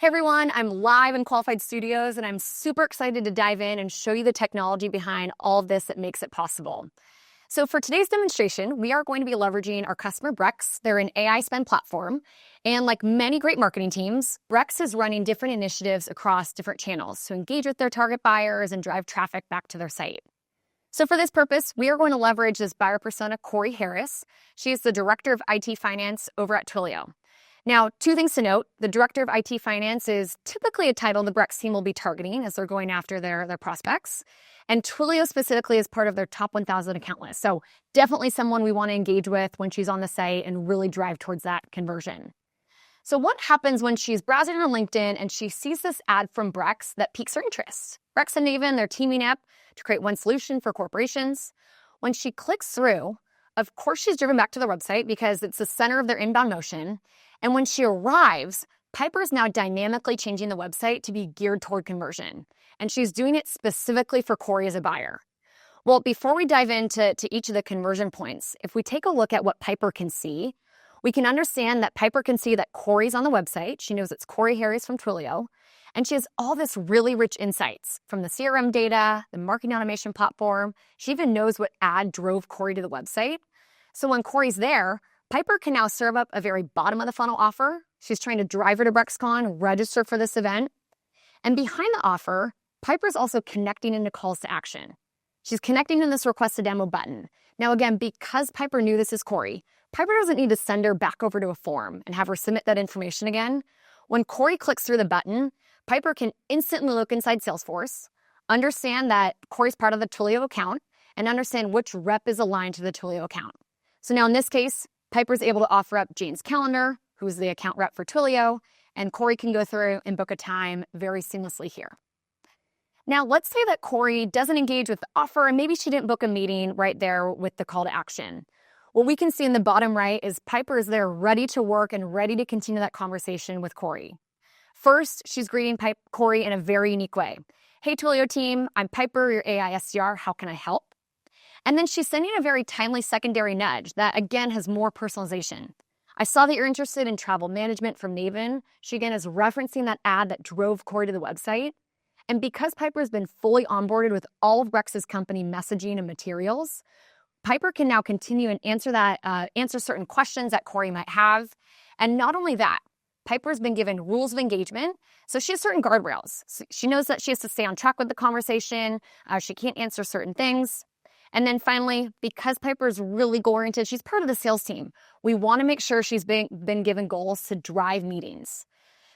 Hey everyone, I'm live in Qualified Studios and I'm super excited to dive in and show you the technology behind all of this that makes it possible. So for today's demonstration, we are going to be leveraging our customer Brex. They're an AI spend platform. And like many great marketing teams, Brex is running different initiatives across different channels to engage with their target buyers and drive traffic back to their site. So for this purpose, we are going to leverage this buyer persona, Corey Harris. She is the Director of IT Finance over at Twilio. Now, two things to note. The Director of IT Finance is typically a title the Brex team will be targeting as they're going after their prospects. And Twilio specifically is part of their top 1,000 account list. So definitely someone we want to engage with when she's on the site and really drive towards that conversion. So what happens when she's browsing on LinkedIn and she sees this ad from Brex that piques her interest? Brex and Naven, they're teaming up to create one solution for corporations. When she clicks through, of course, she's driven back to the website because it's the center of their inbound motion. And when she arrives, Piper is now dynamically changing the website to be geared toward conversion. And she's doing it specifically for Corey as a buyer. Well, before we dive into each of the conversion points, if we take a look at what Piper can see, we can understand that Piper can see that Corey's on the website. She knows it's Corey Harris from Twilio. And she has all this really rich insights from the CRM data, the marketing automation platform. She even knows what ad drove Corey to the website. So when Corey's there, Piper can now serve up a very bottom of the funnel offer. She's trying to drive her to BrexCon, register for this event. And behind the offer, Piper's also connecting into calls to action. She's connecting in this request a demo button. Now again, because Piper knew this is Corey, Piper doesn't need to send her back over to a form and have her submit that information again. When Corey clicks through the button, Piper can instantly look inside Salesforce, understand that Corey's part of the Twilio account, and understand which rep is aligned to the Twilio account. So now in this case, Piper's able to offer up Jane's calendar, who's the account rep for Twilio, and Corey can go through and book a time very seamlessly here. Now, let's say that Corey doesn't engage with the offer and maybe she didn't book a meeting right there with the call to action. What we can see in the bottom right is Piper is there ready to work and ready to continue that conversation with Corey. First, she's greeting Corey in a very unique way. Hey, Twilio team, I'm Piper, your AI SDR. How can I help? And then she's sending a very timely secondary nudge that, again, has more personalization. I saw that you're interested in travel management from Naven. She, again, is referencing that ad that drove Corey to the website. And because Piper has been fully onboarded with all of Brex's company messaging and materials, Piper can now continue and answer certain questions that Corey might have. And not only that, Piper has been given rules of engagement, so she has certain guardrails. So she knows that she has to stay on track with the conversation. She can't answer certain things. And then finally, because Piper is really goal-oriented, she's part of the sales team. We want to make sure she's been given goals to drive meetings.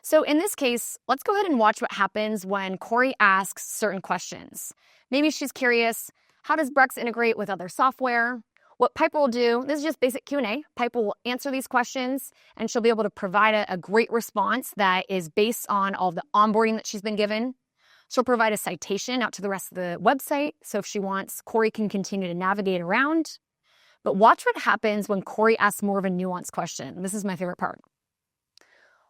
So in this case, let's go ahead and watch what happens when Corey asks certain questions. Maybe she's curious, how does Brex integrate with other software? What Piper will do, this is just basic Q&A. Piper will answer these questions, and she'll be able to provide a great response that is based on all the onboarding that she's been given. She'll provide a citation out to the rest of the website, so if she wants, Corey can continue to navigate around. But watch what happens when Corey asks more of a nuanced question. This is my favorite part.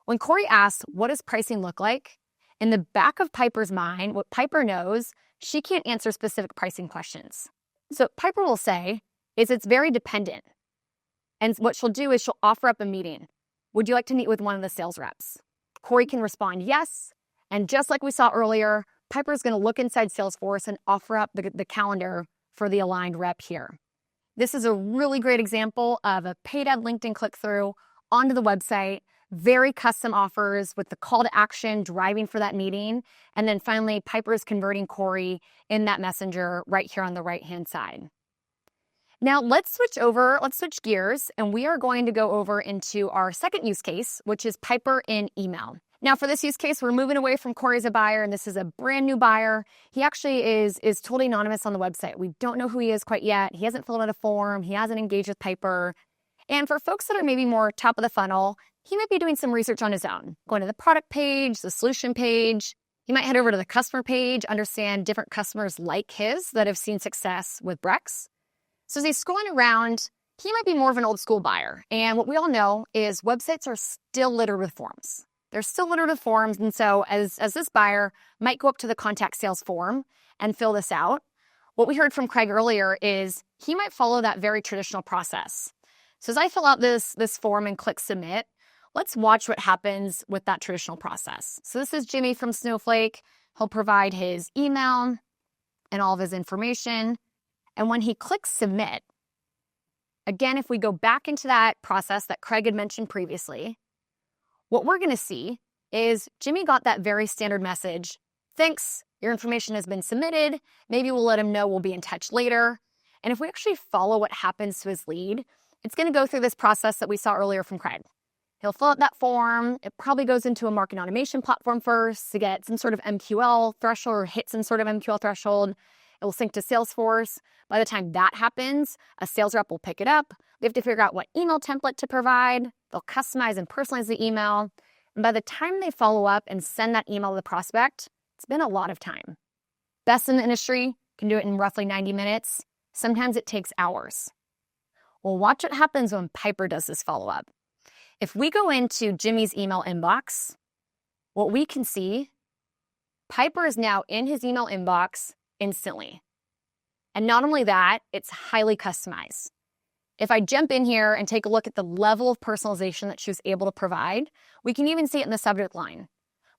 When Corey asks, what does pricing look like? In the back of Piper's mind, what Piper knows, she can't answer specific pricing questions. So Piper will say, it's very dependent. And what she'll do is she'll offer up a meeting. Would you like to meet with one of the sales reps? Corey can respond yes. And just like we saw earlier, Piper's going to look inside Salesforce and offer up the calendar for the aligned rep here. This is a really great example of a paid ad LinkedIn click-through onto the website, very custom offers with the call to action driving for that meeting. And then finally, Piper is converting Corey in that messenger right here on the right-hand side. Now let's switch gears, and we are going to go over into our second use case, which is Piper in email. Now for this use case, we're moving away from Corey as a buyer, and this is a brand new buyer. He actually is totally anonymous on the website. We don't know who he is quite yet. He hasn't filled out a form. He hasn't engaged with Piper. And for folks that are maybe more top of the funnel, he might be doing some research on his own, going to the product page, the solution page. He might head over to the customer page, understand different customers like his that have seen success with Brex. So as he's scrolling around, he might be more of an old school buyer. And what we all know is websites are still littered with forms. They're still littered with forms. And so as this buyer might go up to the contact sales form and fill this out, what we heard from Craig earlier is he might follow that very traditional process. So as I fill out this form and click submit, Let's watch what happens with that traditional process. So this is Jimmy from Snowflake. He'll provide his email and all of his information. And when he clicks submit, again, if we go back into that process that Craig had mentioned previously, what we're going to see is Jimmy got that very standard message. Thanks, your information has been submitted. Maybe we'll let him know we'll be in touch later. And if we actually follow what happens to his lead, it's going to go through this process that we saw earlier from Craig. He'll fill out that form. It probably goes into a marketing automation platform first to get some sort of MQL threshold or hit some sort of MQL threshold. It will sync to Salesforce. By the time that happens, a sales rep will pick it up. They have to figure out what email template to provide. They'll customize and personalize the email. And by the time they follow up and send that email to the prospect, it's been a lot of time. Best in the industry can do it in roughly 90 minutes. Sometimes it takes hours. Well, watch what happens when Piper does this follow-up. If we go into Jimmy's email inbox, what we can see, Piper is now in his email inbox instantly. And not only that, it's highly customized. If I jump in here and take a look at the level of personalization that she was able to provide, we can even see it in the subject line.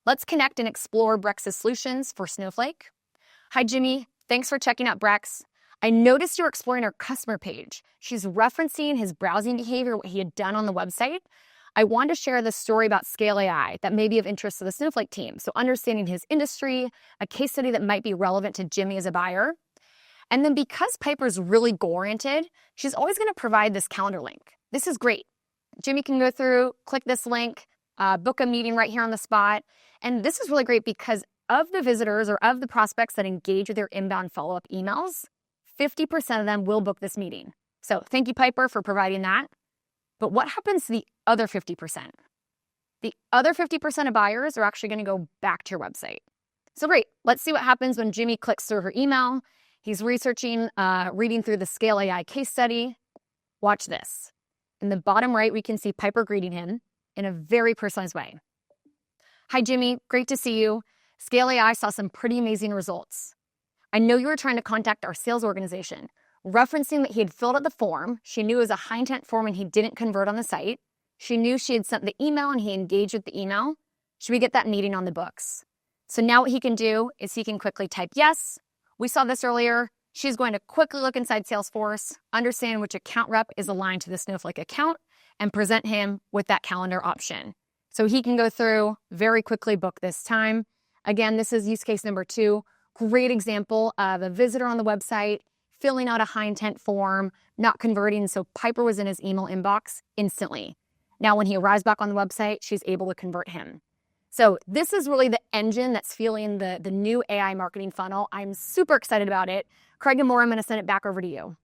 Let's connect and explore Brex's solutions for Snowflake. Hi, Jimmy. Thanks for checking out Brex. I noticed you were exploring our customer page. She's referencing his browsing behavior, what he had done on the website. I want to share this story about Scale AI that may be of interest to the Snowflake team. So understanding his industry, a case study that might be relevant to Jimmy as a buyer. And then because Piper's really goal-oriented, she's always going to provide this calendar link. This is great. Jimmy can go through, click this link, book a meeting right here on the spot. And this is really great because of the visitors or of the prospects that engage with their inbound follow-up emails, 50% of them will book this meeting. So thank you, Piper, for providing that. But what happens to the other 50%? The other 50% of buyers are actually going to go back to your website. So great. Let's see what happens when Jimmy clicks through her email. He's researching, reading through the Scale AI case study. Watch this. In the bottom right, we can see Piper greeting him in a very personalized way. Hi, Jimmy. Great to see you. Scale AI saw some pretty amazing results. I know you were trying to contact our sales organization. Referencing that he had filled out the form, she knew it was a high intent form and he didn't convert on the site. She knew she had sent the email and he engaged with the email. Should we get that meeting on the books? So now what he can do is he can quickly type yes. We saw this earlier. She's going to quickly look inside Salesforce, understand which account rep is aligned to the Snowflake account, and present him with that calendar option. So he can go through, very quickly book this time. Again, this is use case number 2. Great example of a visitor on the website filling out a high intent form, not converting. So Piper was in his email inbox instantly. Now, when he arrives back on the website, she's able to convert him. So this is really the engine that's fueling the new AI marketing funnel. I'm super excited about it. Craig and Maura, I'm going to send it back over to you.